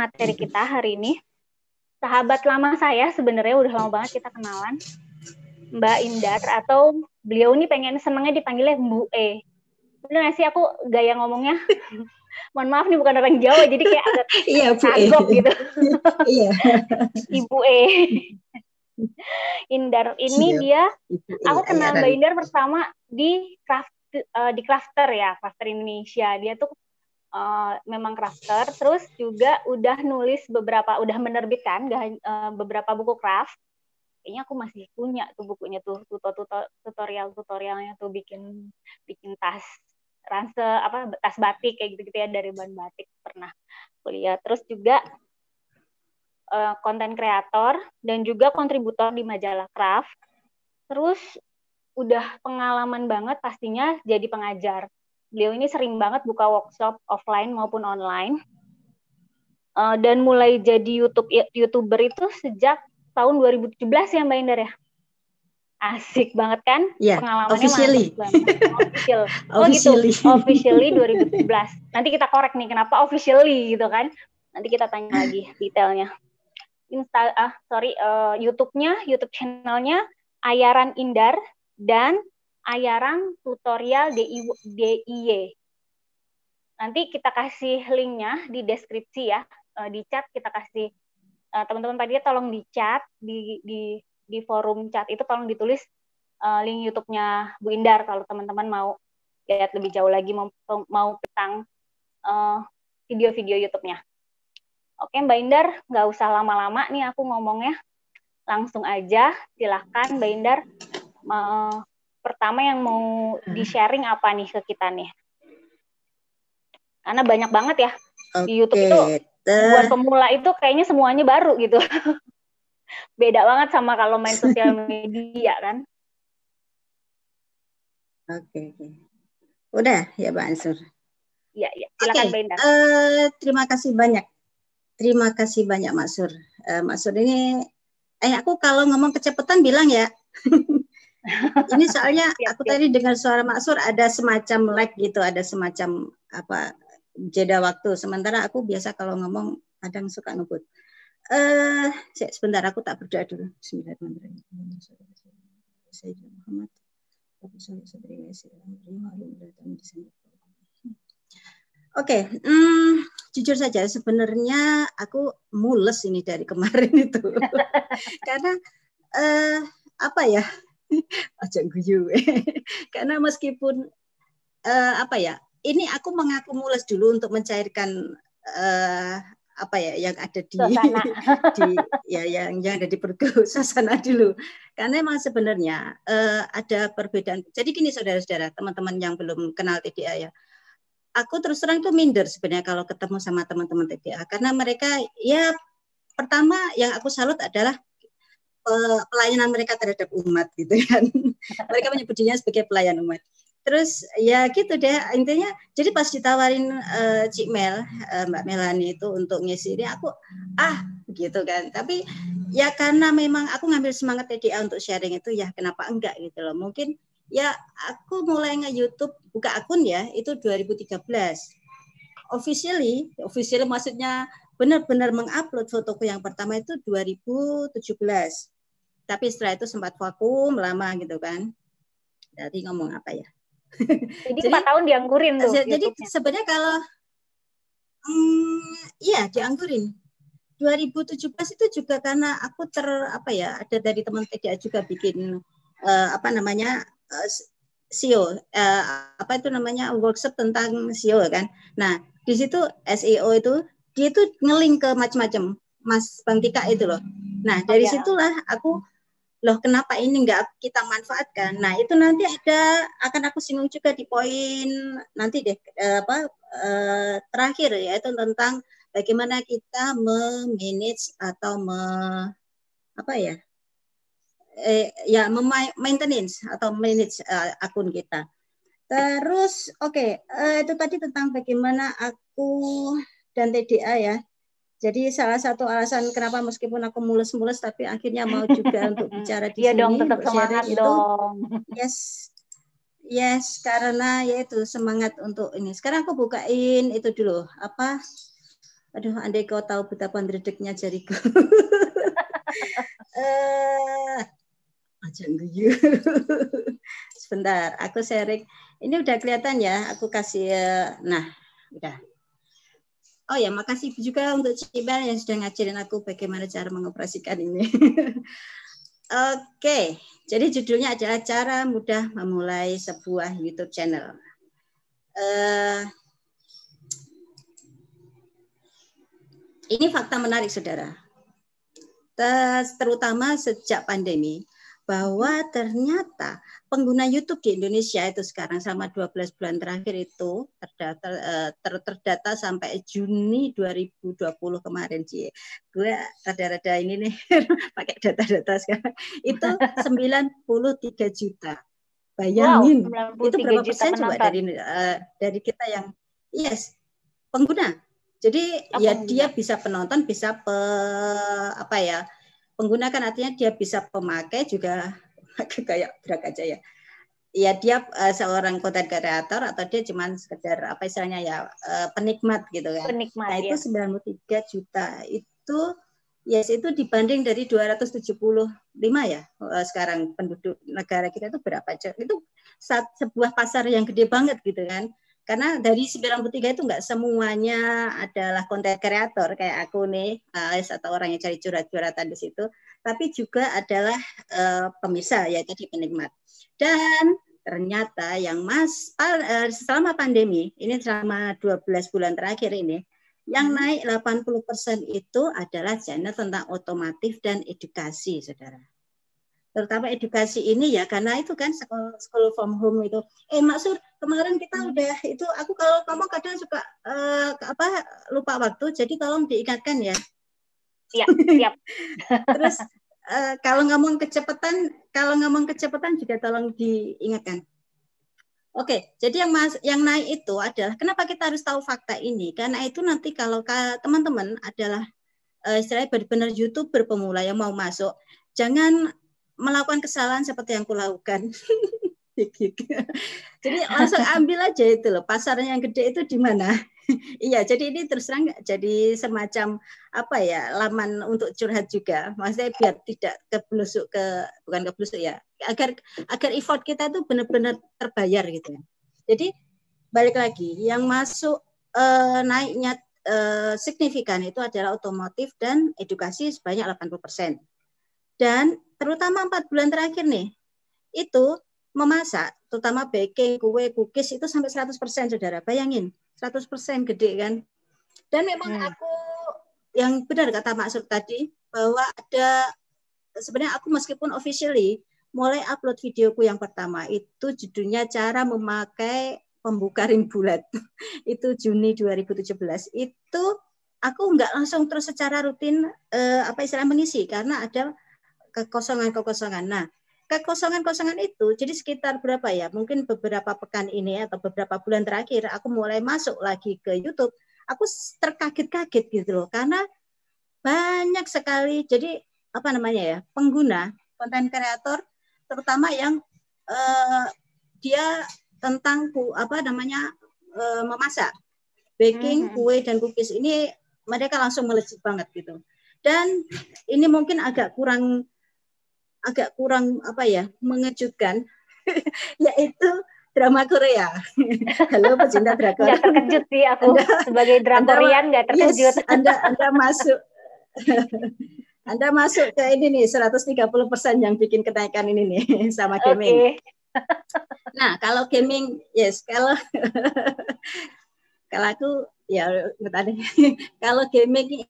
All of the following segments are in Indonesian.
materi kita hari ini. Sahabat lama saya sebenarnya udah lama banget kita kenalan. Mbak Indar, atau beliau ini pengen senengnya dipanggilnya Bu E. Bener gak sih aku gaya ngomongnya? Mohon maaf nih, bukan orang Jawa, jadi kayak agak kagok gitu. Iya. Ibu E. Indar ini dia, aku kenal Mbak Indar pertama di Crafter ya, Crafter Indonesia. Dia tuh memang crafter, terus juga udah nulis udah menerbitkan beberapa buku craft. Kayaknya aku masih punya tuh bukunya tuh, tutorialnya tuh bikin tas tas batik kayak gitu ya, dari bahan batik pernah kuliah. Terus juga konten kreator dan juga kontributor di majalah craft. Terus udah pengalaman banget pastinya jadi pengajar. Beliau ini sering banget buka workshop offline maupun online. Dan mulai jadi YouTuber itu sejak tahun 2017 ya Mbak Indar ya? Asik banget kan? Yeah, pengalamannya officially. Official. Officially. Gitu. Officially 2017. Nanti kita korek nih kenapa officially gitu kan? Nanti kita tanya lagi detailnya. YouTube channelnya Ayaran Indar dan Ayaran Tutorial DIY. Nanti kita kasih linknya di deskripsi ya, di chat kita kasih. Teman-teman tadi tolong di chat, di forum chat itu tolong ditulis link YouTube-nya Bu Indar kalau teman-teman mau lihat lebih jauh lagi, mau tentang video-video YouTube-nya. Oke Mbak Indar, nggak usah lama-lama nih aku ngomongnya, langsung aja silahkan Mbak Indar. Pertama yang mau di-sharing apa nih ke kita nih? Karena banyak banget ya di YouTube itu, buat pemula itu kayaknya semuanya baru gitu. Beda banget sama kalau main sosial media kan. Oke. Udah ya Mbak Ansur? Iya, silakan Mbak Indar. Terima kasih banyak. Terima kasih banyak Mak Sur. Mak Sur ini, aku kalau ngomong kecepatan bilang ya. Ini soalnya aku tadi dengar suara Mak Sur ada semacam lag gitu, ada semacam jeda waktu. Sementara aku biasa kalau ngomong kadang suka ngebut. Sebentar aku tak berdoa dulu. Bismillahirrahmanirrahim. Oke, jujur saja sebenarnya aku mules ini dari kemarin itu. Karena aja guyu. Karena meskipun ini aku mengaku mules dulu untuk mencairkan yang ada yang ada di perutku, suasana dulu. Karena memang sebenarnya ada perbedaan. Jadi gini saudara-saudara, teman-teman yang belum kenal TDA ya. Aku terus terang tuh minder sebenarnya kalau ketemu sama teman-teman TDA, karena mereka ya pertama yang aku salut adalah pelayanan mereka terhadap umat gitu kan. Mereka menyebutnya sebagai pelayan umat. Terus ya gitu deh intinya. Jadi pas ditawarin Cik Mel, Mbak Melani itu untuk ngisi ini aku gitu kan. Tapi ya karena memang aku ngambil semangat TDA untuk sharing itu ya kenapa enggak gitu loh. Mungkin ya aku mulai nge-YouTube buka akun ya itu 2013. Officially maksudnya benar-benar mengupload fotoku yang pertama itu 2017. Tapi setelah itu sempat vakum lama gitu kan. Jadi ngomong apa ya? Jadi 4 tahun dianggurin tuh. Jadi sebenarnya kalau dianggurin. 2017 itu juga karena aku ada dari teman TDA juga bikin SEO, workshop tentang SEO kan. Nah, di situ SEO itu dia itu ngelink ke macam-macam, Mas Bang Tika itu loh. Nah, dari situlah aku kenapa ini nggak kita manfaatkan? Nah, itu nanti akan aku singgung juga di poin nanti deh terakhir yaitu tentang bagaimana kita memanage atau maintenance atau manage akun kita. Terus itu tadi tentang bagaimana aku dan TDA ya. Jadi salah satu alasan kenapa meskipun aku mules-mules tapi akhirnya mau juga untuk bicara di sini. Dong, tetap semangat itu, dong. Yes, karena yaitu semangat untuk ini. Sekarang aku bukain itu dulu Aduh, andai kau tahu betapa ndredegnya jariku. Aja guyu. Sebentar, aku sharing. Ini udah kelihatan ya, aku kasih, nah, udah. Oh ya, makasih juga untuk Cibel yang sudah ngajarin aku bagaimana cara mengoperasikan ini. Oke, jadi judulnya adalah cara mudah memulai sebuah YouTube channel. Ini fakta menarik, saudara. Terutama sejak pandemi, bahwa ternyata pengguna YouTube di Indonesia itu sekarang selama 12 bulan terakhir itu terdata sampai Juni 2020 kemarin, Ci. Gue rada-rada ini nih pakai data-data sekarang. Itu 93 juta. Bayangin, wow, itu berapa persen coba dari kita yang pengguna. Jadi ya pengguna. Dia bisa penonton, bisa pengguna kan artinya dia bisa pemakai juga kayak drag aja ya. Ya dia seorang content creator atau dia cuma sekedar apa istilahnya ya penikmat gitu kan. Penikmat, nah itu ya. 93 juta itu itu dibanding dari 275 ya sekarang penduduk negara kita itu berapa? Itu sebuah pasar yang gede banget gitu kan. Karena dari 93 itu nggak semuanya adalah konten kreator kayak aku nih, atau orang yang cari curhat-curhatan di situ, tapi juga adalah pemirsa, yaitu di penikmat. Dan ternyata yang selama pandemi, ini selama 12 bulan terakhir ini, yang naik 80% itu adalah channel tentang otomotif dan edukasi, saudara. Terutama edukasi ini ya, karena itu kan school from home itu. Maksud kemarin kita udah itu, aku kalau ngomong kadang suka lupa waktu, jadi tolong diingatkan ya. Siap. Terus kalau ngomong kecepatan juga tolong diingatkan. Oke, jadi yang naik itu adalah kenapa kita harus tahu fakta ini? Karena itu nanti kalau teman-teman adalah istilahnya benar-benar YouTuber pemula yang mau masuk, jangan melakukan kesalahan seperti yang kulakukan. Jadi langsung ambil aja itu loh, pasarnya yang gede itu di mana. Iya, jadi ini terus terang jadi semacam laman untuk curhat juga. Maksudnya biar tidak bukan keblusuk ya, agar effort kita itu benar-benar terbayar gitu. Jadi balik lagi, yang masuk naiknya signifikan itu adalah otomotif dan edukasi sebanyak 80%. Dan terutama 4 bulan terakhir nih, itu memasak, terutama baking, kue, cookies itu sampai 100%, saudara. Bayangin, 100% gede kan. Dan memang aku, yang benar kata Mak Sur tadi, bahwa sebenarnya aku meskipun officially mulai upload videoku yang pertama, itu judulnya cara memakai pembuka ring bulat. Itu Juni 2017. Itu aku nggak langsung terus secara rutin mengisi, karena ada kekosongan. Nah, kekosongan itu jadi sekitar berapa ya? Mungkin beberapa pekan ini atau beberapa bulan terakhir aku mulai masuk lagi ke YouTube. Aku terkaget-kaget gitu loh, karena banyak sekali jadi pengguna konten kreator, terutama yang dia tentang memasak, baking, kue dan cookies ini mereka langsung melejit banget gitu. Dan ini mungkin agak kurang mengejutkan, yaitu drama Korea. Halo pecinta drakor. Nggak terkejut sih aku sebagai drakorian, nggak terkejut. Yes, Anda masuk ke ini nih 130% yang bikin kenaikan ini nih sama gaming. Nah, kalau gaming, kalau aku ya tadi kalau gaming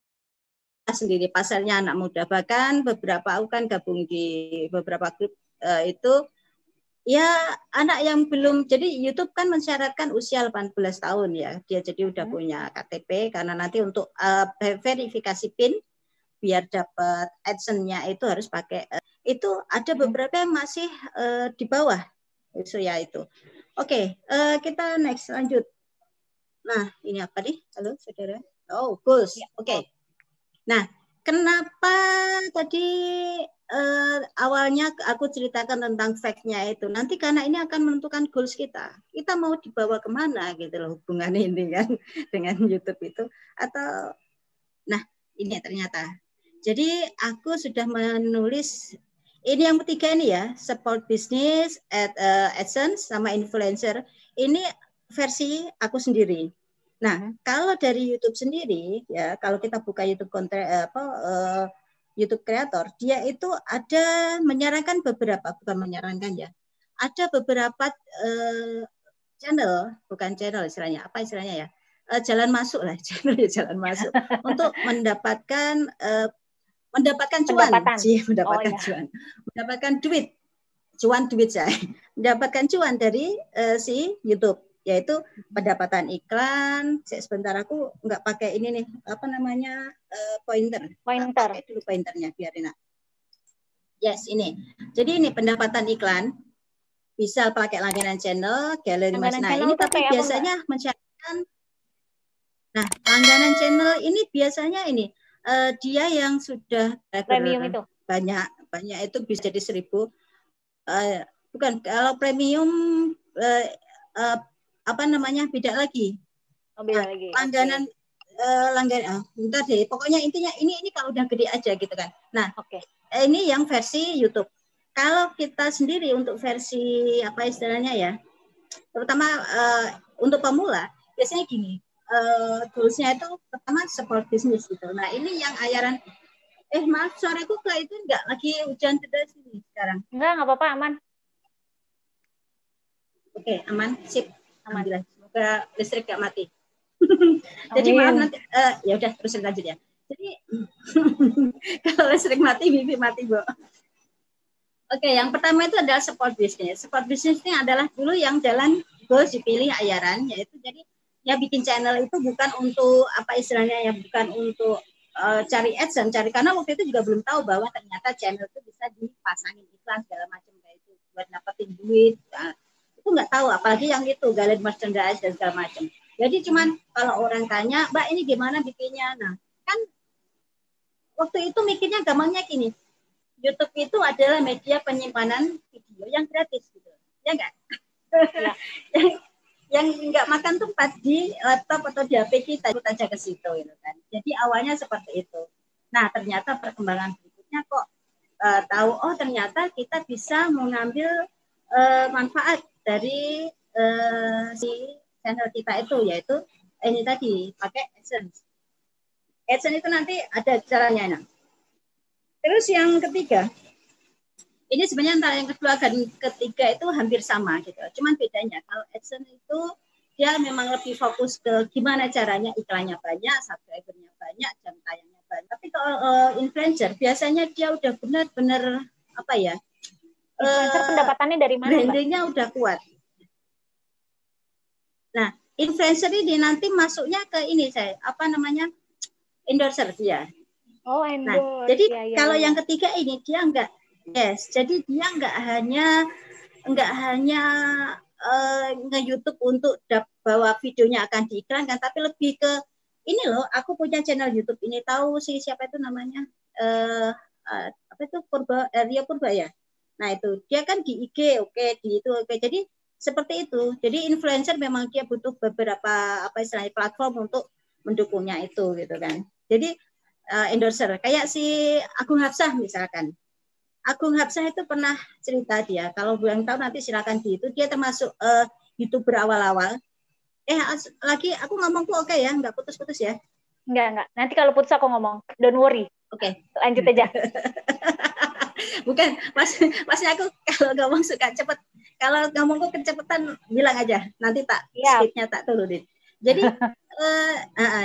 sendiri pasarnya anak muda, bahkan beberapa aku kan gabung di beberapa grup itu ya anak yang belum, jadi YouTube kan mensyaratkan usia 18 tahun ya, dia jadi udah punya KTP, karena nanti untuk verifikasi PIN biar dapat AdSense-nya itu harus pakai itu ada beberapa yang masih di bawah itu ya itu. Oke, kita next lanjut. Nah, ini apa nih? Halo saudara. Oh, goals. Oke. Nah, kenapa tadi awalnya aku ceritakan tentang fact-nya itu? Nanti karena ini akan menentukan goals kita. Kita mau dibawa kemana gitu loh hubungan ini kan dengan YouTube itu. Atau Nah, ini ternyata. Jadi aku sudah menulis ini yang ketiga ini ya, support business, AdSense sama influencer. Ini versi aku sendiri. Nah, kalau dari YouTube sendiri ya, kalau kita buka YouTube konten YouTube kreator, dia itu ada menyarankan beberapa, bukan menyarankan ya. Ada beberapa channel, bukan channel istilahnya, apa istilahnya ya? Jalan masuk lah, channel ya jalan masuk untuk mendapatkan cuan, mendapatkan duit saya, mendapatkan cuan dari si YouTube, yaitu pendapatan iklan. Sebentar aku nggak pakai ini nih, apa namanya pointer. Pakai dulu pointernya biar enak. Yes, ini. Jadi ini pendapatan iklan. Bisa pakai langganan channel, galeri mas. Nah, ini tapi biasanya mensyaratkan. Nah, langganan channel ini biasanya ini dia yang sudah premium itu banyak itu bisa jadi 1.000. Bukan, kalau premium apa namanya beda lagi. Beda lagi. Langganan langganan. Bentar deh. Pokoknya intinya ini kalau udah gede aja gitu kan. Nah, ini yang versi YouTube. Kalau kita sendiri untuk versi apa istilahnya ya, terutama untuk pemula, biasanya gini, goalsnya itu pertama support bisnis gitu. Nah ini yang ayaran, maaf suaraku kayak itu enggak lagi hujan deras ini sekarang. Enggak apa-apa, aman. Oke, aman, sip. Alhamdulillah. Semoga listrik gak mati. Jadi maaf nanti, ya udah terus lanjut ya. Jadi kalau listrik mati, Bibi mati, Bu. Oke, yang pertama itu adalah support business. Support business ini adalah dulu yang jalan goals dipilih ayaran, yaitu jadi ya bikin channel itu bukan untuk apa istilahnya ya, bukan untuk cari AdSense, karena waktu itu juga belum tahu bahwa ternyata channel itu bisa dipasangin iklan segala macam kayak itu buat dapetin duit. Nah, itu nggak tahu, apalagi yang itu galeri merchandise dan segala macam. Jadi cuman kalau orang tanya, Mbak ini gimana bikinnya? Nah, kan waktu itu mikirnya gampangnya gini. YouTube itu adalah media penyimpanan video yang gratis gitu, ya nggak? Ya. yang nggak makan tempat di laptop atau di HP kita aja ke situ gitu kan. Jadi awalnya seperti itu. Nah ternyata perkembangan berikutnya kok tahu ternyata kita bisa mengambil manfaat dari si channel kita itu, yaitu ini tadi pakai AdSense. AdSense itu nanti ada caranya. Nah. Terus yang ketiga, ini sebenarnya antara yang kedua dan ketiga itu hampir sama gitu. Cuman bedanya kalau AdSense itu dia memang lebih fokus ke gimana caranya iklannya banyak, subscribernya banyak, jam tayangnya banyak. Tapi kalau influencer biasanya dia udah benar-benar apa ya? Influencer pendapatannya dari mana? Brandingnya udah kuat. Nah, influencer ini nanti masuknya ke ini apa namanya? Endorser dia. Oh, nah, jadi kalau yang ketiga ini dia enggak, jadi dia enggak hanya nge-YouTube untuk bawa videonya akan diiklankan, tapi lebih ke ini loh, aku punya channel YouTube ini, tahu sih siapa itu namanya, apa itu Ria Purba ya. Nah itu dia kan di IG, di itu, jadi seperti itu. Jadi influencer memang dia butuh beberapa apa istilahnya platform untuk mendukungnya itu gitu kan. Jadi endorser kayak si Agung Hapsah misalkan. Agung Hapsah itu pernah cerita dia, kalau yang tahu nanti silakan di itu, dia termasuk YouTuber awal-awal. Lagi aku ngomongku oke ya, nggak putus-putus ya? Enggak. Nanti kalau putus aku ngomong, don't worry. Oke. Lanjut aja. Bukan, masnya aku kalau ngomong suka cepet. Kalau ngomongku kecepatan bilang aja, nanti tak speednya tak turunin. Jadi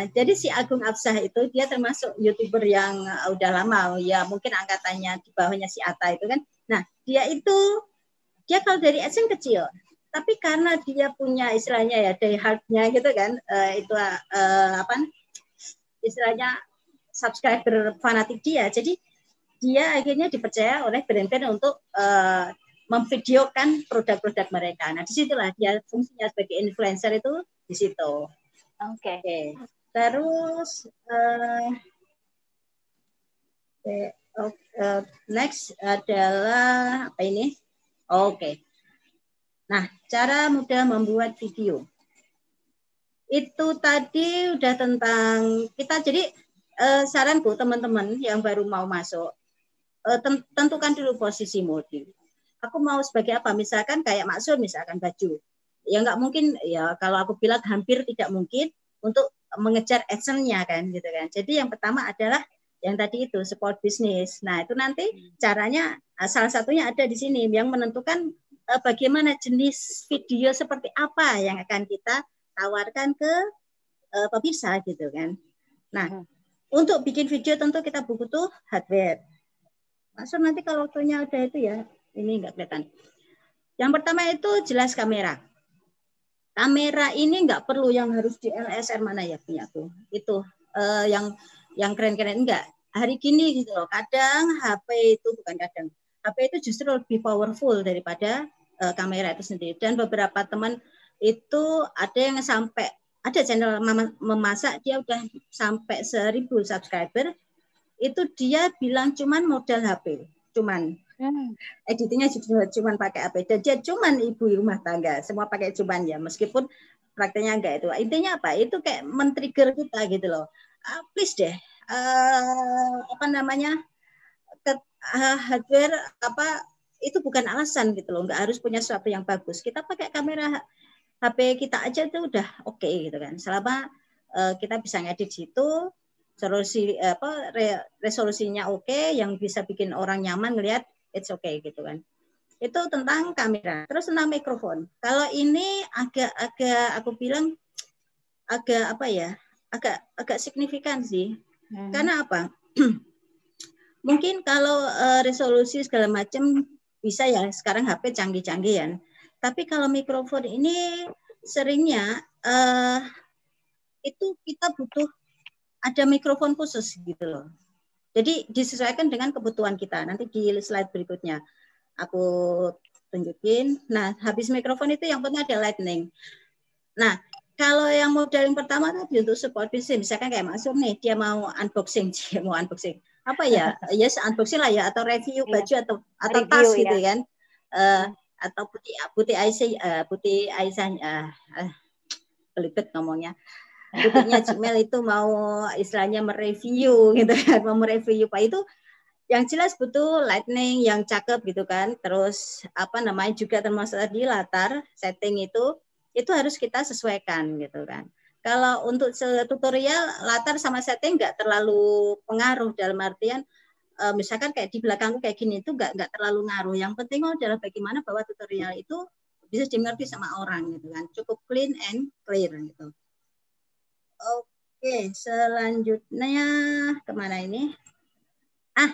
jadi si Agung Hapsah itu dia termasuk YouTuber yang udah lama ya, mungkin angkatannya di bawahnya si Atta itu kan. Nah dia kalau dari AdSense kecil, tapi karena dia punya istilahnya ya die hard-nya gitu kan, itu apa istilahnya subscriber fanatik dia, jadi dia akhirnya dipercaya oleh brand-brand untuk memvideokan produk-produk mereka. Nah disitulah dia fungsinya sebagai influencer itu di situ. Oke. Terus next adalah apa ini? Oke. Nah, cara mudah membuat video. Itu tadi udah tentang kita, jadi saranku teman-teman yang baru mau masuk, tentukan dulu posisi mode. Aku mau sebagai apa? Misalkan kayak Maksud, misalkan baju. Ya nggak mungkin, ya kalau aku bilang hampir tidak mungkin untuk mengejar actionnya kan, gitu kan. Jadi yang pertama adalah yang tadi itu sport business. Nah itu nanti caranya salah satunya ada di sini yang menentukan bagaimana jenis video seperti apa yang akan kita tawarkan ke pemirsa gitu kan. Nah untuk bikin video tentu kita butuh hardware. Maksud nanti kalau waktunya udah itu ya, ini nggak kelihatan. Yang pertama itu jelas kamera. Kamera ini nggak perlu yang harus DSLR mana ya punya aku. Itu yang keren-keren enggak. Hari gini gitu loh. Kadang HP itu bukan kadang. HP itu justru lebih powerful daripada kamera itu sendiri. Dan beberapa teman itu ada yang sampai ada channel memasak dia udah sampai 1.000 subscriber. Itu dia bilang cuman modal HP. Cuman editingnya cuma pakai HP dan dia cuman ibu rumah tangga, semua pakai cuman ya, meskipun prakteknya enggak itu. Intinya apa? Itu kayak men-trigger kita gitu loh. Please deh, apa namanya, hardware apa itu bukan alasan gitu loh. Enggak harus punya sesuatu yang bagus. Kita pakai kamera HP kita aja itu udah oke gitu kan. Selama kita bisa ngedit situ, resolusinya oke, yang bisa bikin orang nyaman ngelihat, it's okay gitu kan. Itu tentang kamera. Terus tentang mikrofon. Kalau ini agak aku bilang agak apa ya? Agak signifikan sih. Karena apa? Mungkin kalau resolusi segala macam bisa ya, sekarang HP canggih-canggih ya. Tapi kalau mikrofon ini seringnya itu kita butuh ada mikrofon khusus gitu loh. Jadi disesuaikan dengan kebutuhan kita. Nanti di slide berikutnya aku tunjukin. Nah, habis mikrofon itu yang penting ada lightning. Nah, kalau yang model yang pertama tadi untuk support business, misalkan kayak Maksud nih, dia mau unboxing. Apa ya? Yes, unboxing lah ya, atau review baju atau review, tas ya. Gitu kan. Atau putih Aisyah, belibet ngomongnya. Butiknya Gmail itu mau istilahnya mereview gitu kan, mau mereview Pak itu yang jelas butuh lightning yang cakep gitu kan. Terus apa namanya juga termasuk tadi latar setting itu harus kita sesuaikan gitu kan. Kalau untuk tutorial latar sama setting nggak terlalu pengaruh, dalam artian misalkan kayak di belakangku kayak gini itu nggak terlalu ngaruh. Yang penting adalah bagaimana bahwa tutorial itu bisa dimengerti sama orang gitu kan, cukup clean and clear gitu. Oke, selanjutnya kemana ini?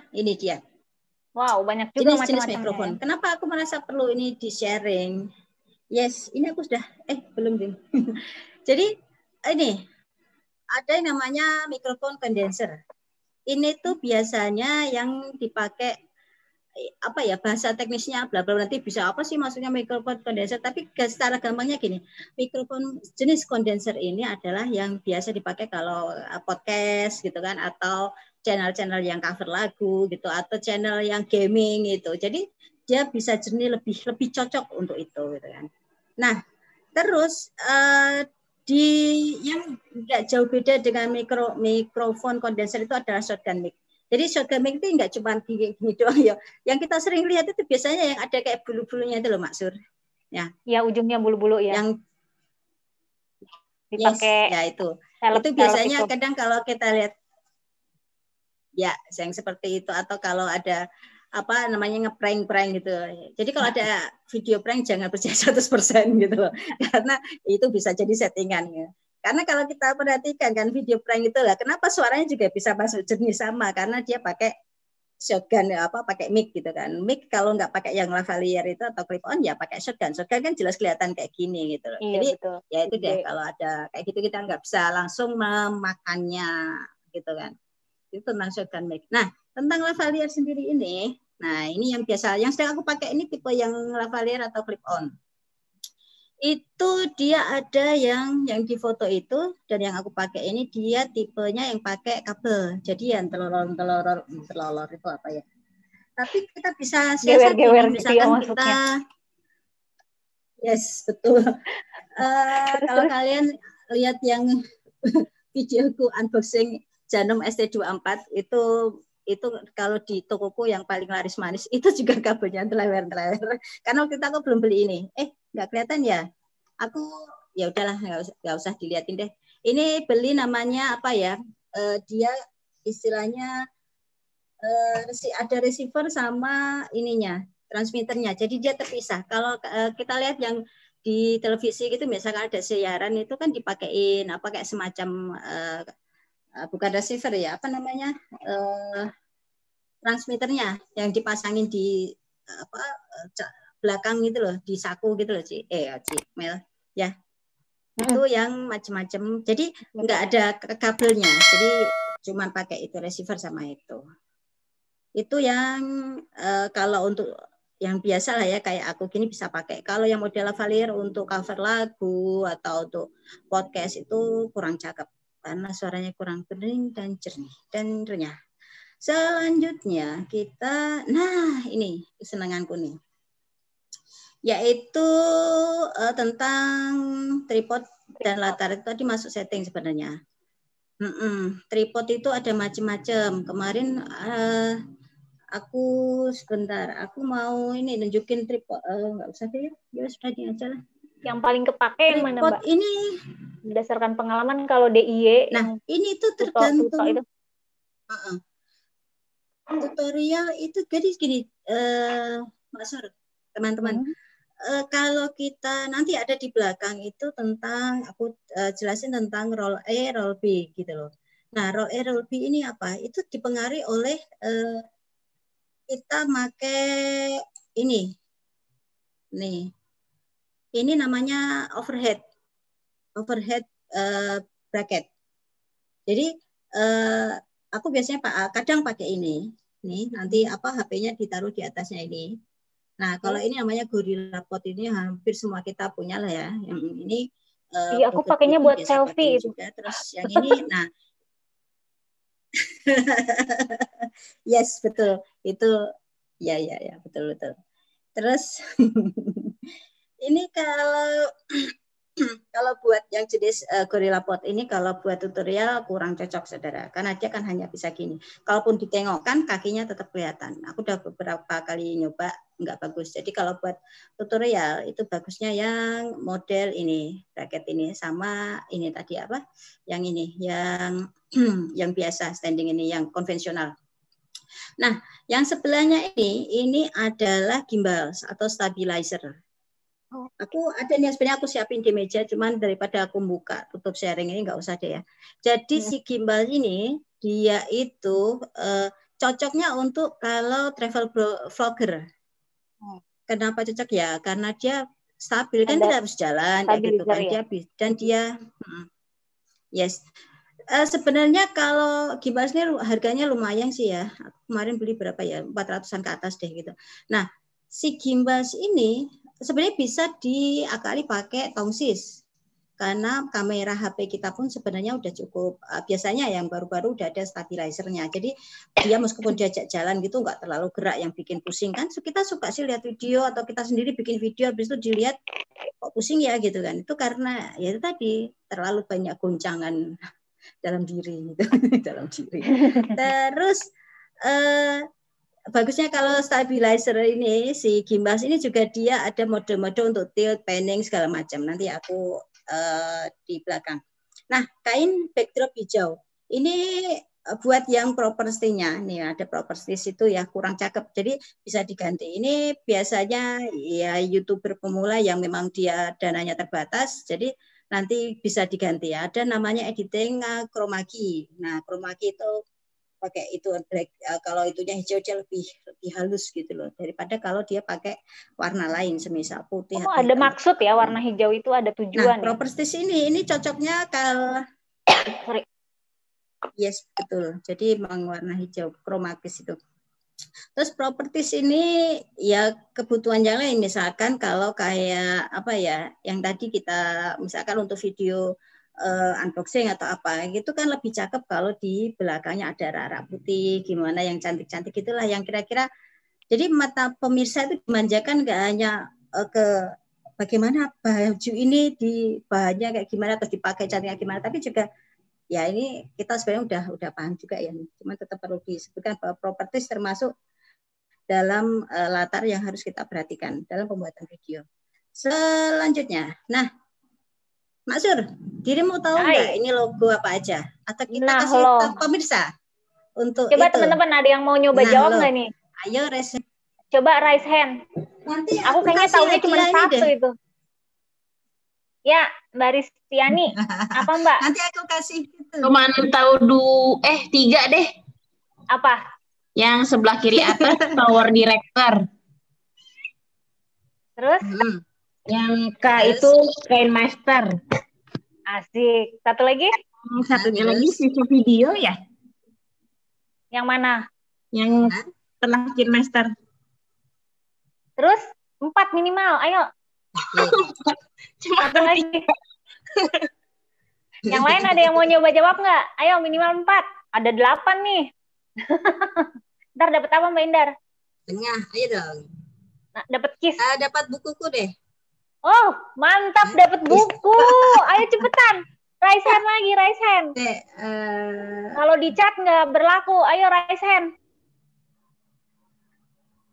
Ini dia. Wow, banyak juga jenis mikrofon. Ya. Kenapa aku merasa perlu ini di-sharing? Yes, ini aku sudah, belum deh. Jadi, ini, ada yang namanya mikrofon condenser. Ini tuh biasanya yang dipakai, apa ya, bahasa teknisnya, bla bla, nanti bisa apa sih maksudnya mikrofon condenser, tapi secara gampangnya gini, mikrofon jenis condenser ini adalah yang biasa dipakai kalau podcast gitu kan, atau channel-channel yang cover lagu gitu, atau channel yang gaming gitu. Jadi dia bisa jernih, lebih cocok untuk itu gitu kan. Nah, terus di yang nggak jauh beda dengan mikrofon kondenser itu adalah shotgun mic. Jadi shotgun mic itu nggak cuma gini doang ya. Yang kita sering lihat itu biasanya yang ada kayak bulu-bulunya itu loh, Mak Sur. Ya. Ya, ujungnya bulu-bulu ya. Yang dipakai. Yes, ya itu. Itu biasanya itu. Kadang kalau kita lihat ya yang seperti itu, atau kalau ada apa namanya ngeprank gitu. Jadi kalau ada video prank jangan percaya 100% gitu loh. Karena itu bisa jadi settingan ya. Karena kalau kita perhatikan kan video prank itu lah, kenapa suaranya juga bisa masuk jernih sama, karena dia pakai shotgun pakai mic gitu kan. Mic kalau nggak pakai yang lavalier itu atau clip on ya pakai shotgun. Shotgun kan jelas kelihatan kayak gini gitu loh. Iya, jadi betul. Ya itu deh, kalau ada kayak gitu kita nggak bisa langsung memakannya gitu kan. Itu tentang shotgun mic. Nah, tentang lavalier sendiri ini, nah ini yang biasa, yang sedang aku pakai ini tipe yang lavalier atau clip on. Itu dia ada yang di foto itu, dan yang aku pakai ini dia tipenya yang pakai kabel. Jadi yang telur itu apa ya? Tapi kita bisa gewer-gewer misalkan gitu kita yes, betul. Kalau kalian lihat yang videoku unboxing Janum ST24 itu kalau di tokoku yang paling laris manis itu juga kabelnya telewer. Karena waktu itu aku belum beli ini. Nggak kelihatan ya? Aku ya udahlah nggak usah dilihatin deh. Ini beli namanya apa ya? Dia istilahnya ada receiver sama ininya transmitternya. Jadi dia terpisah. Kalau kita lihat yang di televisi gitu, misalkan ada siaran itu kan dipakein apa kayak semacam bukan receiver ya, apa namanya transmitternya yang dipasangin di apa belakang gitu loh, di saku gitu loh, Ci Mel ya. Itu yang macam-macam. Jadi nggak ada kabelnya. Jadi cuma pakai itu receiver sama itu. Itu yang kalau untuk yang biasa lah ya kayak aku gini bisa pakai. Kalau yang model lavalier untuk cover lagu atau untuk podcast itu kurang cakep karena suaranya kurang bening dan jernih dan renyah. Selanjutnya kita, nah ini kesenanganku nih, yaitu tentang tripod dan latar. Itu tadi masuk setting sebenarnya. Tripod itu ada macam-macam. Kemarin aku aku mau ini nunjukin tripod, nggak usah deh, ya sudah ini aja lah. Yang paling kepake yang mana, Mbak? Ini berdasarkan pengalaman kalau DIY. Nah, ini tuh tergantung itu. Tutorial itu jadi gini, Mbak Sur, teman-teman. Kalau kita nanti ada di belakang itu tentang aku jelasin tentang role A, role B gitu loh. Nah, role A, role B ini apa? Itu dipengaruhi oleh kita pakai ini. Nih. Ini namanya overhead bracket. Jadi aku biasanya kadang pakai ini. Nih, nanti apa HP-nya ditaruh di atasnya ini. Nah, kalau ini namanya Gorilla Pod, ini hampir semua kita punya lah ya. Yang ini aku pakainya buat selfie juga. Terus yang ini, nah yes, betul. Itu ya betul. Terus ini kalau buat yang jenis Gorilla Pod ini, kalau buat tutorial kurang cocok, saudara. Karena dia kan hanya bisa gini. Kalaupun ditengokkan, kakinya tetap kelihatan. Aku udah beberapa kali nyoba, nggak bagus. Jadi kalau buat tutorial, itu bagusnya yang model ini, bracket ini. Sama ini tadi apa? Yang ini, yang biasa, standing ini, yang konvensional. Nah, yang sebelahnya ini adalah gimbal atau stabilizer. Aku ada nih sebenarnya aku siapin di meja, cuman daripada aku buka tutup sharing ini nggak usah deh ya. Jadi si gimbal ini dia itu cocoknya untuk kalau travel vlogger. Kenapa cocok ya? Karena dia stabil kan, tidak harus jalan kayak gitu kan ya? Dia yes. Sebenarnya kalau gimbal ini harganya lumayan sih ya. Aku kemarin beli berapa ya? 400-an ke atas deh gitu. Nah, si gimbal ini sebenarnya bisa diakali pakai tongsis. Karena kamera HP kita pun sebenarnya udah cukup. Biasanya yang baru-baru udah ada stabilizernya. Jadi dia meskipun diajak jalan gitu nggak terlalu gerak yang bikin pusing kan. Kita suka sih lihat video atau kita sendiri bikin video habis itu dilihat kok pusing ya gitu kan. Itu karena ya itu tadi terlalu banyak goncangan dalam diri gitu. Dalam diri. Terus bagusnya kalau stabilizer ini, si gimbal ini juga dia ada mode-mode untuk tilt, panning segala macam. Nanti aku di belakang. Nah, kain backdrop hijau. Ini buat yang propertinya. Nih ada properties itu ya kurang cakep. Jadi bisa diganti. Ini biasanya ya YouTuber pemula yang memang dia dananya terbatas. Jadi nanti bisa diganti. Ada namanya editing chroma key. Nah, chroma key itu pakai itu black, kalau itunya hijau dia lebih halus gitu loh daripada kalau dia pakai warna lain semisal putih. Ada hitam. Maksud ya warna hijau itu ada tujuan. Nah, properties ini cocoknya kalau yes betul. Jadi memang warna hijau kromakis itu. Terus properties ini ya kebutuhan yang lain, misalkan kalau kayak apa ya yang tadi kita misalkan untuk video unboxing atau apa gitu kan lebih cakep kalau di belakangnya ada rak putih gimana yang cantik-cantik itulah yang kira-kira jadi mata pemirsa itu dimanjakan nggak hanya ke bagaimana baju ini di bahannya kayak gimana atau dipakai cantiknya gimana, tapi juga Ya ini kita sebenarnya udah paham juga ya, cuma tetap perlu disebutkan bahwa properties termasuk dalam latar yang harus kita perhatikan dalam pembuatan video. Selanjutnya, nah Mak Sur, dirimu tahu nggak ini logo apa aja? Atau kita kasih tahu pemirsa untuk coba itu. Teman-teman ada yang mau nyoba jawab nggak nih? Ayo raise hand. Coba raise hand. Nanti aku kayaknya tahunya cuma satu deh. Itu. Ya, Mbak Ristiani. Apa Mbak? Nanti aku kasih itu. Cuman tahu 3 deh. Apa? Yang sebelah kiri atas Power Director. Terus? Yang K itu Train Master. Asik. Satu lagi? Satunya lagi visual video ya. Yang mana? Yang setelah Train Master. Terus 4 minimal. Ayo. Satu lagi. Yang lain ada yang mau nyoba jawab nggak? Ayo minimal 4. Ada 8 nih. Ntar dapat apa Mbak Indar? Tengah, ayo dong. Nah, dapat kis. Dapat bukuku deh. Oh, mantap dapat buku. Ayo cepetan. Raise hand lagi, raise hand. Kalau di chat nggak berlaku, ayo raise hand.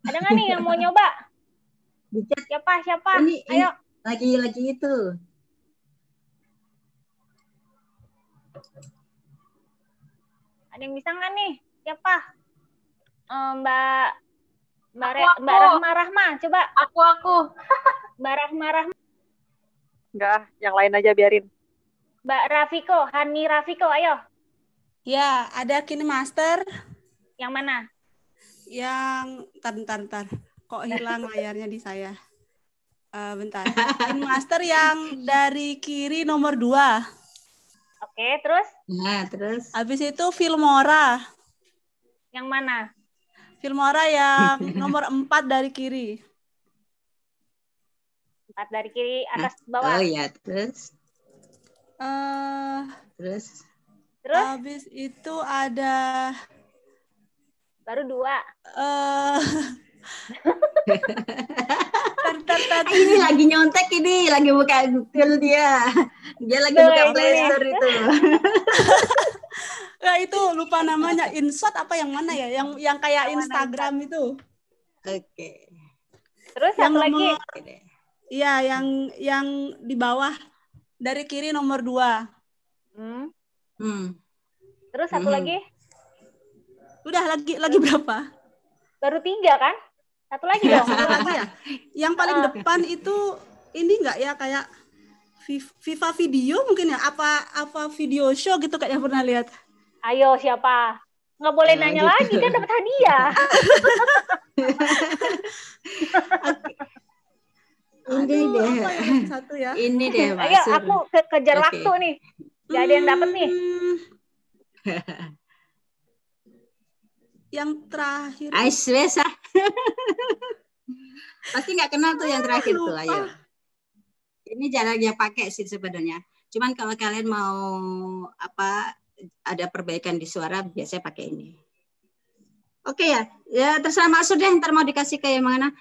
Ada nggak nih yang mau nyoba? Di chat. Siapa? Ayo. Lagi itu. Ada yang bisa nggak nih? Siapa? Mbak Rahma, coba. Aku. Mbak Rahma. Enggak, yang lain aja biarin. Mbak Hani Rafiko, ayo. Ya, ada KineMaster. Yang mana? Yang, bentar. Kok hilang layarnya di saya? Bentar. KineMaster yang dari kiri nomor 2. Oke, terus? Nah, terus. Habis itu Filmora. Yang mana? Filmora yang nomor 4 dari kiri. 4 dari kiri, atas bawah. Oh ya, terus? Terus? Habis itu ada... Baru 2. Ini lagi nyontek ini, lagi buka Google dia. Dia lagi buka Play Store itu. Nah, itu lupa namanya. InShot apa yang mana ya? Yang kayak Instagram itu. Oke. Terus yang satu lagi? Iya, yang di bawah dari kiri nomor 2. Terus satu lagi? Udah lagi berapa? Baru 3 kan? Satu lagi dong. Satu lagi ya. Yang paling depan itu ini enggak ya kayak Viva Video mungkin ya? Apa video show gitu kayaknya pernah lihat. Ayo siapa? Nggak boleh nanya lagi kan dapat hadiah. Ini deh. Satu ya. Ini deh. Ayo aku kejar waktu nih. Gak ada yang dapat nih. Yang terakhir. Aiswesa. Pasti nggak kenal tuh yang terakhir tuh. Ayo. Ini jarangnya pakai sih sebenarnya. Cuman kalau kalian mau ada perbaikan di suara, biasanya pakai ini. Oke ya, terserah maksud deh. Ntar mau dikasih ke yang mana?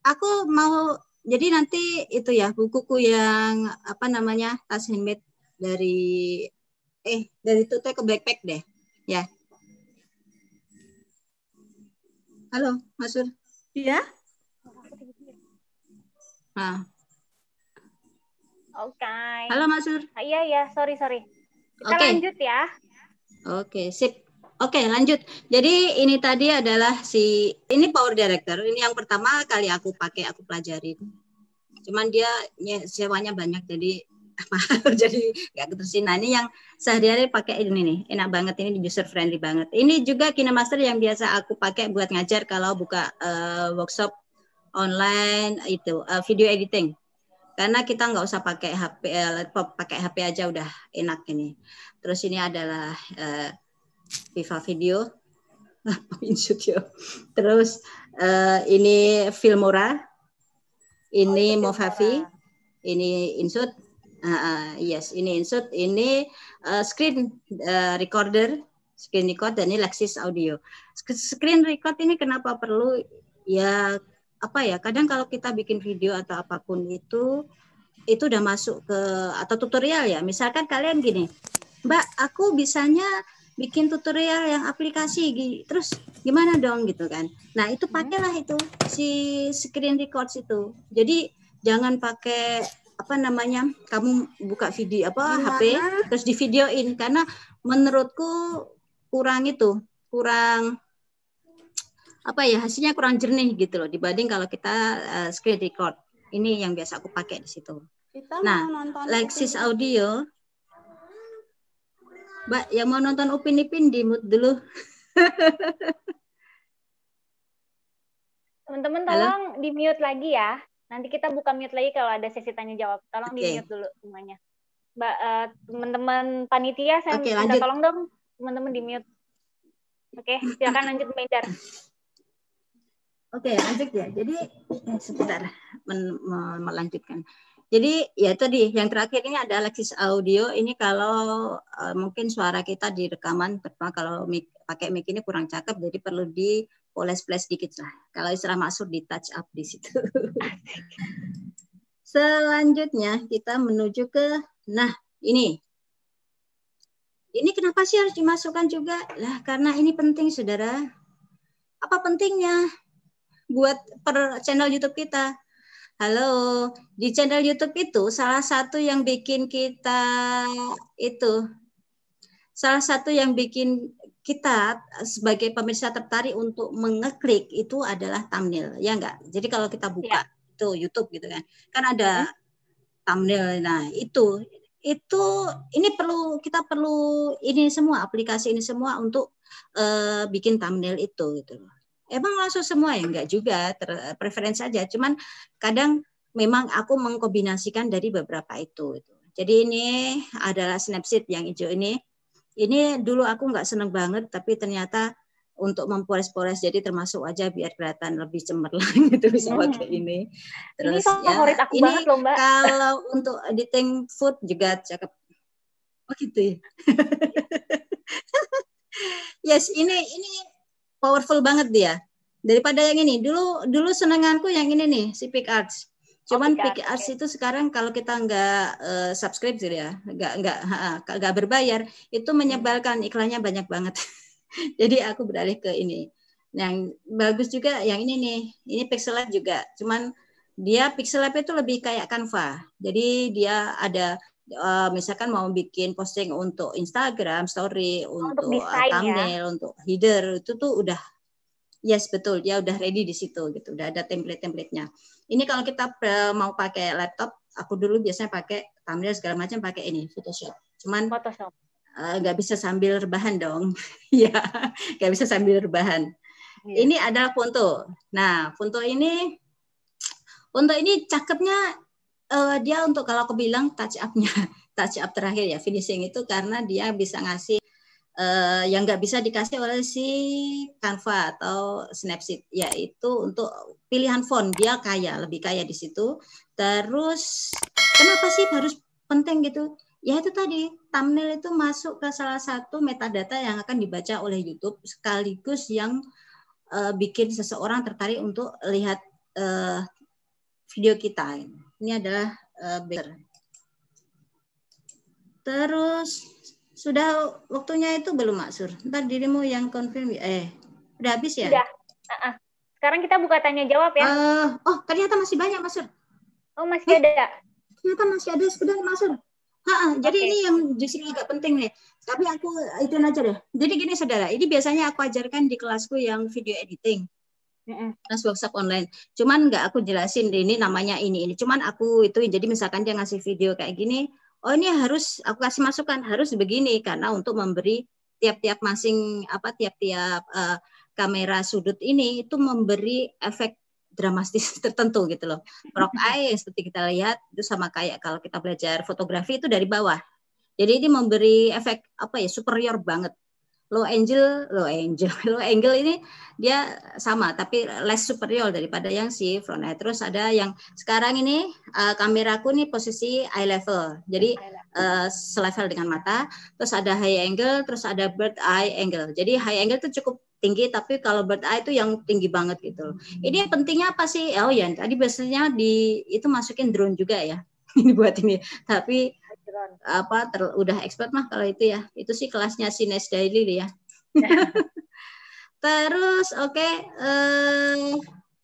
Aku mau jadi nanti itu ya bukuku yang tas handmade dari Tute ke backpack deh. Ya. Halo, Mas Sur. Iya. Nah. Oke. Halo Mas Sur. Iya, sorry. Kita lanjut ya. Oke, sip. Oke, lanjut. Jadi ini tadi adalah ini Power Director. Ini yang pertama kali aku pelajarin. Cuman dia sewanya banyak jadi jadi nggak keterusin. Nah, ini yang sehari-hari pakai ini nih. Enak banget, ini user friendly banget. Ini juga KineMaster yang biasa aku pakai buat ngajar kalau buka workshop online itu video editing. Karena kita nggak usah pakai HP laptop, pakai HP aja udah enak ini. Terus ini adalah Viva Video. Terus ini Filmora. Ini Movavi. Ini InShot. Yes, ini InShot. Ini screen recorder. Screen record dan ini Lexis Audio. Screen record ini kenapa perlu? Ya kadang kalau kita bikin video atau apapun itu udah masuk ke atau tutorial ya. Misalkan kalian gini, Mbak, aku bisanya bikin tutorial yang aplikasi, terus gimana dong gitu kan. Nah itu pakailah itu si screen record itu. Jadi jangan pakai apa namanya, kamu buka video HP terus di videoin, karena menurutku kurang apa ya, hasilnya kurang jernih gitu loh dibanding kalau kita screen record. Ini yang biasa aku pakai di situ. Nah, Lexis Audio, Mbak, yang mau nonton Upin Ipin di mute dulu. Teman-teman tolong di mute lagi ya. Nanti kita buka mute lagi kalau ada sesi tanya jawab. Tolong di mute dulu semuanya. Mbak, teman-teman panitia, saya minta tolong dong teman-teman di mute. Oke, silakan lanjut Mbak Indar. Oke, lanjut ya. Jadi sebentar melanjutkan. Jadi ya tadi yang terakhir ini ada Lexis Audio. Ini kalau mungkin suara kita di rekaman, terutama kalau pakai mic ini kurang cakep, jadi perlu dipoles-poles dikit lah. Kalau istilah maksud di touch up di situ. Selanjutnya kita menuju ke, nah ini kenapa sih harus dimasukkan juga? Lah karena ini penting saudara. Apa pentingnya buat per channel YouTube kita? Halo, di channel YouTube itu salah satu yang bikin kita sebagai pemirsa tertarik untuk mengeklik itu adalah thumbnail, ya enggak? Jadi kalau kita buka itu YouTube gitu kan ada thumbnail. Nah, kita perlu ini semua, aplikasi ini semua untuk bikin thumbnail itu gitu loh. Emang langsung semua ya? Enggak juga, preferensi saja. Cuman kadang memang aku mengkombinasikan dari beberapa itu. Jadi ini adalah Snapseed yang hijau ini. Ini dulu aku nggak seneng banget, tapi ternyata untuk mempoles-poles, jadi termasuk aja biar kelihatan lebih cemerlang gitu bisa pakai ini. Terus ini favorit aku banget loh Mbak. Kalau untuk editing food juga cakep. Oh gitu ya. Yes, ini powerful banget dia. Daripada yang ini. Dulu senenganku yang ini nih, si PicArts. Cuman PicArts itu sekarang kalau kita nggak subscribe gitu ya, nggak berbayar, itu menyebalkan, iklannya banyak banget. Jadi aku beralih ke ini. Yang bagus juga yang ini nih. Ini Pixel Lab juga. Cuman dia Pixel Lab itu lebih kayak Canva. Jadi dia ada misalkan mau bikin posting untuk Instagram story, untuk thumbnail, untuk header, itu tuh udah betul, dia udah ready di situ gitu, udah ada template-templatenya. Ini kalau kita mau pakai laptop, aku dulu biasanya pakai thumbnail segala macam pakai ini Photoshop. Cuman nggak bisa sambil rebahan dong, ya nggak bisa sambil rebahan. Ini adalah Fonto. Nah, Fonto ini cakepnya. Dia untuk kalau aku bilang touch up terakhir ya, finishing itu karena dia bisa ngasih yang nggak bisa dikasih oleh si Canva atau Snapseed, yaitu untuk pilihan font, dia lebih kaya di situ. Terus kenapa sih harus penting gitu? Ya itu tadi, thumbnail itu masuk ke salah satu metadata yang akan dibaca oleh YouTube, sekaligus yang bikin seseorang tertarik untuk lihat video kita. Ini adalah better. Terus sudah waktunya itu belum, Maksur? Ntar dirimu yang confirm. Udah habis ya? Sudah. Sekarang kita buka tanya jawab ya. Ternyata masih banyak, Maksur. Oh, masih ada. Ternyata masih ada, sudah, Maksur. Jadi ini yang justru agak penting nih. Tapi aku itu aja deh. Jadi gini saudara, ini biasanya aku ajarkan di kelasku yang video editing. Kelas workshop online. Cuman nggak aku jelasin ini namanya ini. Cuman aku itu, jadi misalkan dia ngasih video kayak gini, ini harus aku kasih masukan, harus begini, karena untuk memberi tiap-tiap kamera sudut ini itu memberi efek dramatis tertentu gitu loh. Crop eye seperti kita lihat itu sama kayak kalau kita belajar fotografi itu dari bawah. Jadi ini memberi efek superior banget. Low angle ini dia sama tapi less superior daripada yang si front eye. Terus ada yang sekarang ini kameraku nih posisi eye level, jadi selevel dengan mata. Terus ada high angle, terus ada bird eye angle. Jadi high angle itu cukup tinggi, tapi kalau bird eye itu yang tinggi banget gitu. Ini pentingnya apa sih? Tadi biasanya itu masukin drone juga ya. Ini buat ini, tapi udah expert mah kalau itu ya. Itu sih kelasnya Sines Daily ya. Terus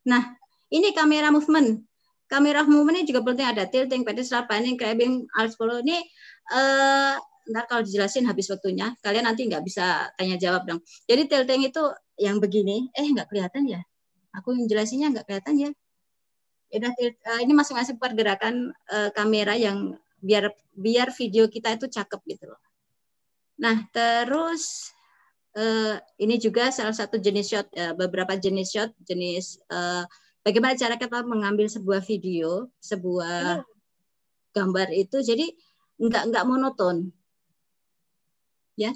nah ini kamera movement. Kamera movement ini juga penting, ada tilting, pedestal, panning, grabbing, alt follow. Ini ntar kalau dijelasin habis waktunya, kalian nanti nggak bisa tanya jawab dong. Jadi tilting itu yang begini, nggak kelihatan ya? Aku yang jelasinnya nggak kelihatan ya? Ini masing-masing pergerakan kamera yang biar video kita itu cakep gitu loh. Nah terus ini juga salah satu jenis shot, beberapa jenis shot, bagaimana cara kita mengambil sebuah video, sebuah gambar itu jadi nggak monoton, ya.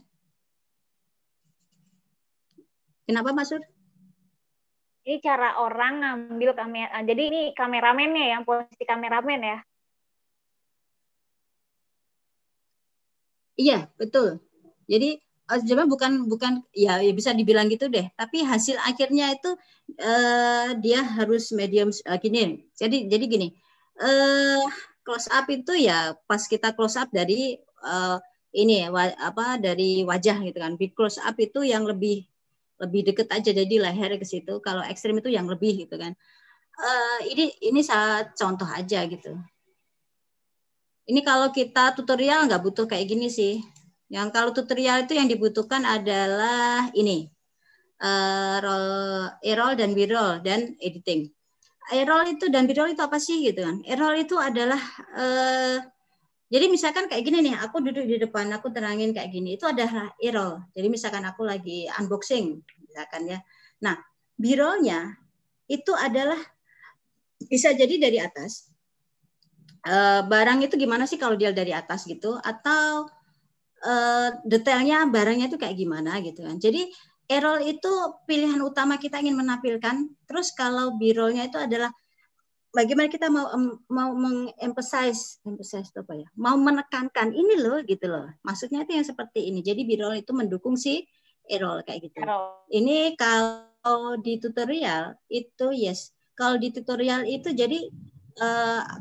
Kenapa Mas Sur? Ini cara orang ngambil kamera. Jadi ini kameramennya yang posisi kameramen ya? Iya betul. Jadi sebenarnya bukan ya bisa dibilang gitu deh. Tapi hasil akhirnya itu dia harus medium gini. Jadi gini. Close up itu ya pas kita close up dari dari wajah gitu kan. Big close up itu yang lebih deket aja, jadi leher ke situ. Kalau ekstrim itu yang lebih gitu kan. Ini contoh aja gitu. Ini kalau kita tutorial nggak butuh kayak gini sih. Yang kalau tutorial itu yang dibutuhkan adalah ini A-roll dan B-roll dan editing. A-roll itu dan B-roll itu apa sih gitu kan? A-roll itu adalah jadi misalkan kayak gini nih, aku duduk di depan, aku terangin kayak gini, itu adalah A-roll. Jadi misalkan aku lagi unboxing, misalkan ya. Nah, B-roll-nya itu adalah bisa jadi dari atas. Barang itu gimana sih kalau dia dari atas gitu, atau detailnya barangnya itu kayak gimana gitu kan. Jadi A-roll itu pilihan utama kita ingin menampilkan. Terus kalau B-roll-nya itu adalah bagaimana kita mau mengemphasize apa ya? Mau menekankan ini loh gitu loh. Maksudnya itu yang seperti ini. Jadi B-roll itu mendukung si A-roll kayak gitu. Ini kalau di tutorial itu yes. Kalau di tutorial itu jadi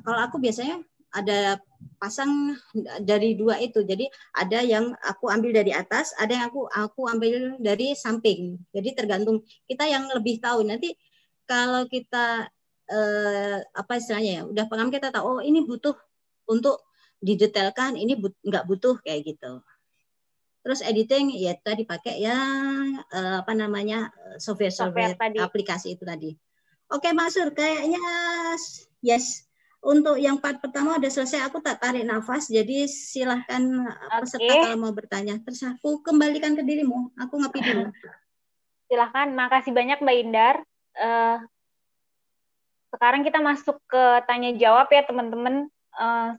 kalau aku biasanya ada pasang dari dua itu. Jadi ada yang aku ambil dari atas, ada yang aku ambil dari samping. Jadi tergantung kita yang lebih tahu. Nanti kalau kita apa istilahnya ya, udah pengalaman kita tahu, oh ini butuh untuk didetailkan, ini nggak butuh kayak gitu. Terus editing ya tadi pakai yang apa namanya software aplikasi itu tadi. Oke Mas Sur, kayaknya yes. Untuk yang part pertama udah selesai, aku tak tarik nafas, jadi silahkan peserta kalau mau bertanya. Terus aku kembalikan ke dirimu, aku ngopi dulu. Silahkan, makasih banyak Mbak Indar. Sekarang kita masuk ke tanya jawab ya teman-teman.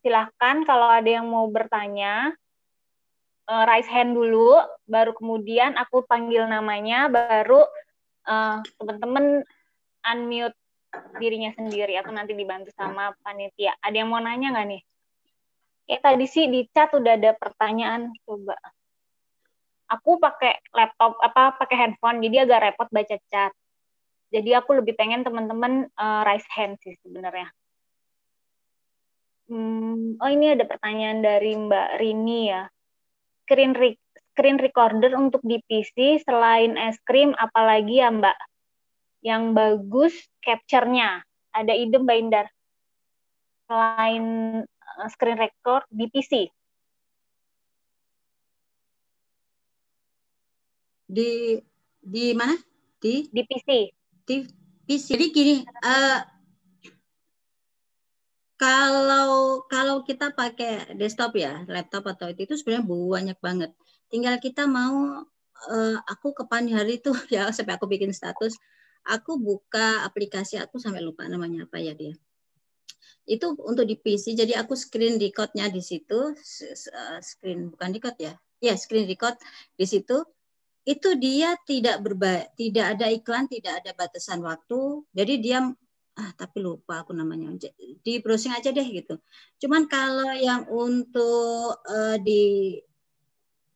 Silahkan kalau ada yang mau bertanya, raise hand dulu, baru kemudian aku panggil namanya, baru teman-teman unmute dirinya sendiri atau nanti dibantu sama panitia. Ada yang mau nanya nggak nih? Tadi sih di chat udah ada pertanyaan, coba. Aku pakai laptop pakai handphone, jadi agak repot baca chat. Jadi aku lebih pengen teman-teman raise hand sih sebenarnya. Oh ini ada pertanyaan dari Mbak Rini ya. Screen recorder untuk di PC selain es krim apalagi ya Mbak? Yang bagus capture-nya. Ada ide Mbak Indar? Selain screen record di PC. Di mana? Di PC. Di PC. Jadi gini, kalau kita pakai desktop ya, laptop atau itu sebenarnya banyak banget. Tinggal kita mau, aku ke pagi hari itu ya sampai aku bikin status, aku buka aplikasi, aku sampai lupa namanya apa ya dia. Itu untuk di PC, jadi aku screen record-nya di situ, bukan record ya, screen record di situ. Itu dia tidak ada iklan, tidak ada batasan waktu. Jadi dia tapi lupa aku namanya. Di browsing aja deh gitu. Cuman kalau yang untuk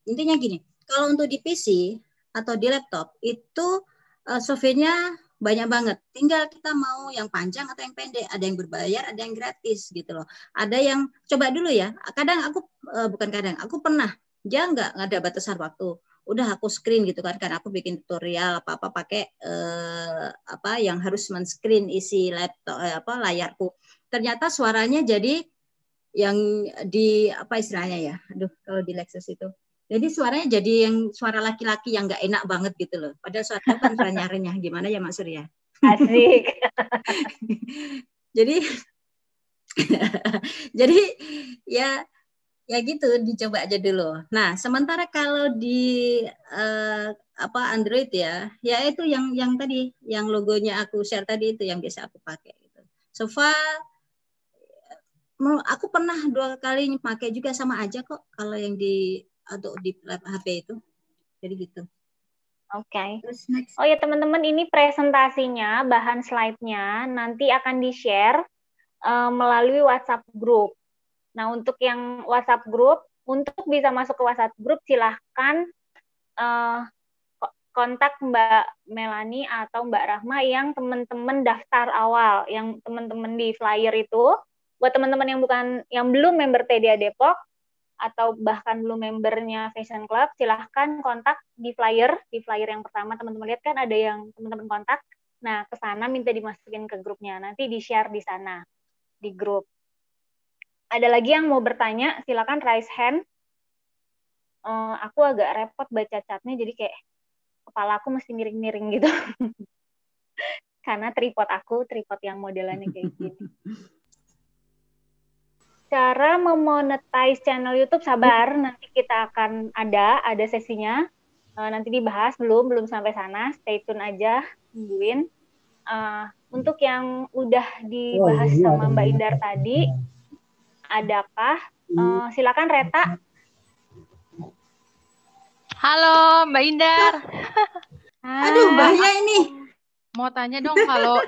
intinya gini, kalau untuk di PC atau di laptop itu softwarenya banyak banget. Tinggal kita mau yang panjang atau yang pendek. Ada yang berbayar, ada yang gratis gitu loh. Ada yang coba dulu ya. Kadang aku bukan kadang, aku pernah dia nggak ada batasan waktu. Udah aku screen gitu kan, karena aku bikin tutorial apa pakai apa yang harus men-screen isi laptop layarku. Ternyata suaranya jadi yang di apa istilahnya ya. Aduh, kalau di Lexus itu. Jadi suaranya jadi yang suara laki-laki yang nggak enak banget gitu loh. Padahal suara kan suara nyaringnya. Gimana ya Mas Surya? Asik. Jadi jadi ya gitu, dicoba aja dulu. Nah, sementara kalau di Android ya itu yang tadi, yang logonya aku share tadi itu yang biasa aku pakai gitu. So far aku pernah 2 kali pakai juga, sama aja kok kalau yang di HP itu. Jadi gitu. Oke. Oh ya teman-teman, ini presentasinya, bahan slide-nya nanti akan di-share melalui WhatsApp group. Nah, untuk yang WhatsApp group, untuk bisa masuk ke WhatsApp group silahkan kontak Mbak Melani atau Mbak Rahma yang teman-teman daftar awal, yang teman-teman di flyer itu. Buat teman-teman yang belum member TDA Depok atau bahkan belum membernya Fashion Club, silahkan kontak di flyer yang pertama. Teman-teman lihat kan ada yang teman-teman kontak. Nah, ke sana minta dimasukin ke grupnya, nanti di-share di sana di grup. Ada lagi yang mau bertanya, silakan raise hand. Aku agak repot baca chatnya, jadi kayak kepala aku mesti miring-miring gitu. Karena tripod yang modelannya kayak gini. Cara memonetize channel YouTube, sabar, nanti kita akan ada sesinya. Nanti dibahas, belum sampai sana, stay tune aja, tungguin. Untuk yang udah dibahas sama Mbak Indar tadi, adakah? Silakan Reta. Halo Mbak Indar. Aduh, bahaya ini. Mau tanya dong, kalau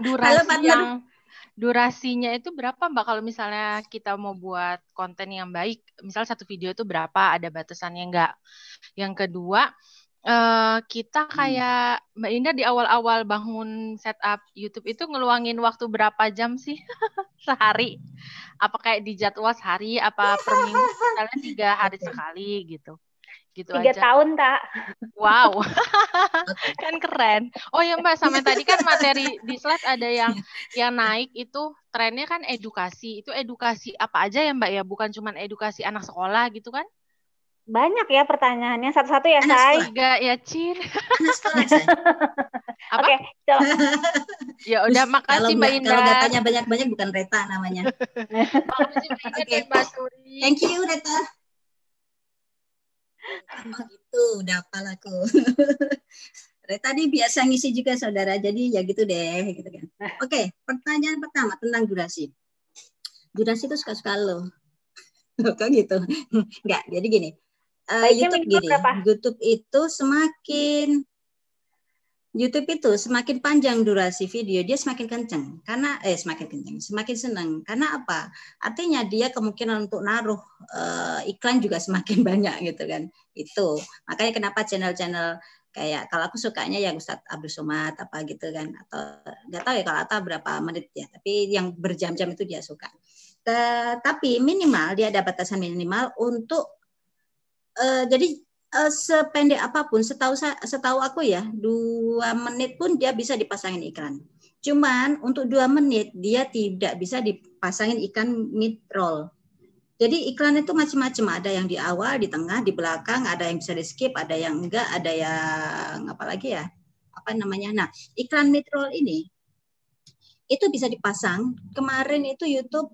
durasinya itu berapa Mbak kalau misalnya kita mau buat konten yang baik? Misal satu video itu berapa? Ada batasannya nggak? Yang kedua, kita kayak Mbak Indah di awal-awal bangun setup YouTube itu ngeluangin waktu berapa jam sih sehari? Apa kayak di jadwal sehari? Apa per minggu? Misalnya 3 hari sekali gitu. 3 tahun, Tak. Wow, kan keren. Oh ya Mbak, sama tadi kan materi di slide ada yang naik itu trennya kan edukasi. Itu edukasi apa aja ya Mbak ya? Bukan cuma edukasi anak sekolah gitu kan? Banyak ya pertanyaannya, satu-satu ya, Say. Enggak ya, Cin. Anak sekolah, Say. Apa? Oke, coba. Ya udah, makasih Mbak Indah. Kalau datanya banyak-banyak bukan Reta namanya. Makasih Mbak Indah dan Mbak Suri. Thank you Reta. Gitu, udah hafal aku. Reta nih biasa ngisi juga saudara, jadi ya gitu deh, gitu kan. Oke, pertanyaan pertama tentang durasi. Durasi itu suka-suka lo. Kok gitu? Enggak, jadi gini. YouTube itu semakin panjang durasi video, dia semakin kenceng. Karena semakin senang. Karena apa? Artinya dia kemungkinan untuk naruh iklan juga semakin banyak gitu kan. Itu. Makanya kenapa channel-channel kayak kalau aku sukanya yang Ustadz Abdul Somad apa gitu kan, atau nggak tahu ya kalau Atta berapa menit ya, tapi yang berjam-jam itu dia suka. Tapi minimal dia ada batasan minimal untuk jadi sependek apapun, setahu aku ya 2 menit pun dia bisa dipasangin iklan. Cuman untuk 2 menit dia tidak bisa dipasangin iklan mid roll. Jadi iklan itu macam-macam, ada yang di awal, di tengah, di belakang, ada yang bisa di skip, ada yang enggak, ada yang apalagi ya, apa namanya. Nah, iklan mid roll ini itu bisa dipasang. Kemarin itu YouTube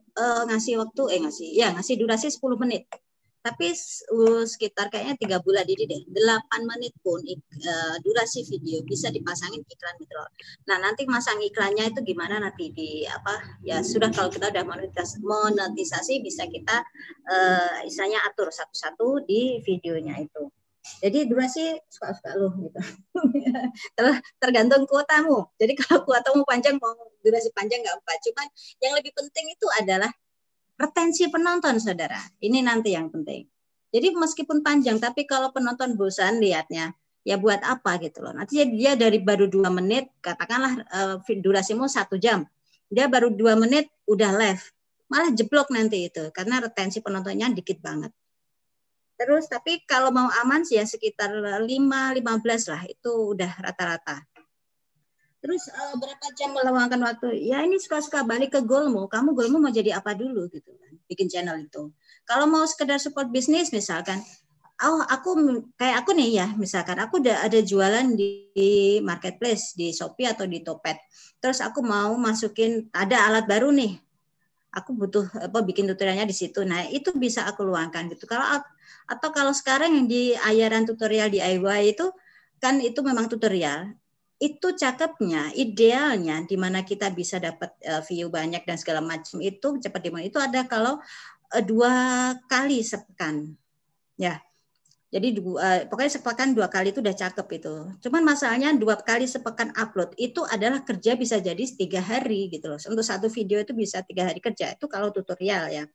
ngasih durasi 10 menit. Tapi sekitar kayaknya 3 bulan ini deh, 8 menit pun durasi video bisa dipasangin iklan mid-roll. Nah, nanti masang iklannya itu gimana nanti ya sudah, kalau kita udah monetisasi bisa kita istilahnya atur satu-satu di videonya itu. Jadi durasi suka-suka lo gitu. Tergantung kuotamu. Jadi kalau kuotamu panjang, mau durasi panjang nggak apa. Cuman yang lebih penting itu adalah retensi penonton, saudara. Ini nanti yang penting. Jadi meskipun panjang, tapi kalau penonton bosan lihatnya, ya buat apa gitu loh. Nanti dia dari baru 2 menit, katakanlah durasimu 1 jam, dia baru 2 menit udah live, malah jeblok nanti itu karena retensi penontonnya dikit banget. Terus tapi kalau mau aman sih ya sekitar 5-15 lah, itu udah rata-rata. Terus berapa jam meluangkan waktu? Ya ini suka-suka balik ke goalmu. Kamu goalmu mau jadi apa dulu gitu kan? Bikin channel itu. Kalau mau sekedar support bisnis misalkan, aku kayak aku nih ya, misalkan aku udah ada jualan di marketplace, di Shopee atau di Topet. Terus aku mau masukin ada alat baru nih. Aku butuh bikin tutorialnya di situ. Nah, itu bisa aku luangkan gitu. Atau kalau sekarang yang di Ayaran tutorial DIY itu kan itu memang tutorial. Itu cakepnya, idealnya di mana kita bisa dapat view banyak dan segala macam itu cepat dimulai. Itu ada kalau 2 kali sepekan. Ya. Jadi pokoknya sepekan 2 kali itu udah cakep itu. Cuman masalahnya 2 kali sepekan upload itu adalah kerja bisa jadi 3 hari gitu loh. Untuk satu video itu bisa 3 hari kerja. Itu kalau tutorial ya.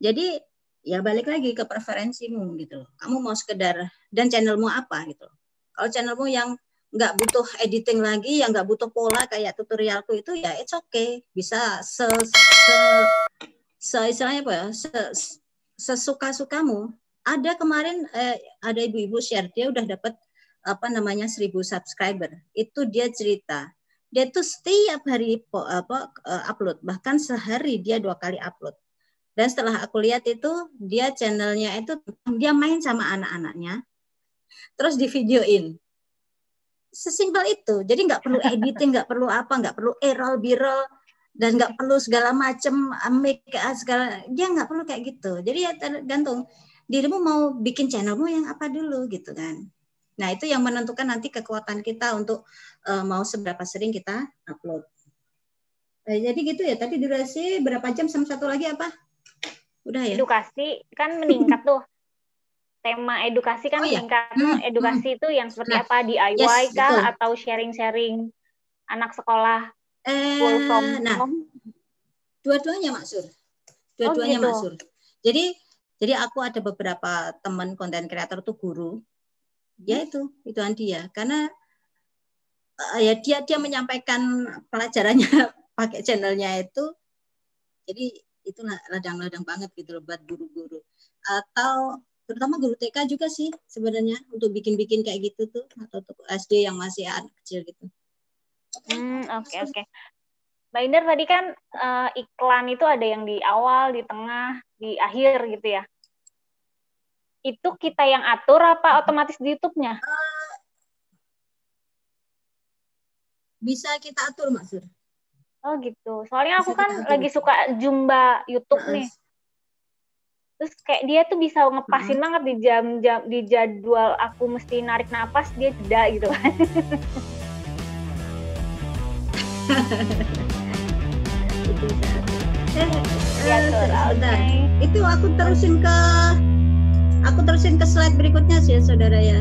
Jadi ya balik lagi ke preferensimu gitu loh. Kamu mau sekedar dan channelmu apa gitu loh. Kalau channelmu yang nggak butuh editing lagi, yang nggak butuh pola kayak tutorialku itu ya it's okay. Bisa istilahnya apa ya? Sesuka-sukamu. Ada kemarin ada ibu-ibu share dia udah dapat 1.000 subscriber. Itu dia cerita. Dia tuh setiap hari upload, bahkan sehari dia 2 kali upload. Dan setelah aku lihat itu dia channelnya itu dia main sama anak-anaknya. Terus di videoin. Sesimpel itu. Jadi nggak perlu editing, nggak perlu apa, nggak perlu roll b-roll dan nggak perlu segala macam make segala. Dia nggak perlu kayak gitu. Jadi ya tergantung dirimu mau bikin channelmu yang apa dulu gitu kan. Nah itu yang menentukan nanti kekuatan kita untuk mau seberapa sering kita upload. Jadi gitu ya. Tadi durasi berapa jam sama satu lagi apa? Udah ya. Edukasi kan meningkat tuh. Tema edukasi kan meningkat. Edukasi itu yang seperti apa? DIY kah betul. Atau sharing-sharing anak sekolah full from home? Dua-duanya Maksur. Dua-duanya gitu. Maksur. Jadi aku ada beberapa teman konten kreator tuh guru. Ya itu dia. Karena ya dia menyampaikan pelajarannya pakai channelnya itu. Jadi itu ladang-ladang banget gitu loh buat guru-guru. Atau terutama guru TK juga sih sebenarnya untuk bikin-bikin kayak gitu tuh atau SD yang masih anak kecil gitu. Oke. Mbak Indar tadi kan iklan itu ada yang di awal, di tengah, di akhir gitu ya. Itu kita yang atur apa otomatis di YouTube-nya? Bisa kita atur, Maksur. Oh gitu. Soalnya aku kan lagi suka Zumba YouTube nih. Terus kayak dia tuh bisa ngepasin banget di jam-jam di jadwal aku mesti narik napas dia jeda gitu kan. Itu aku terusin ke slide berikutnya sih saudara ya.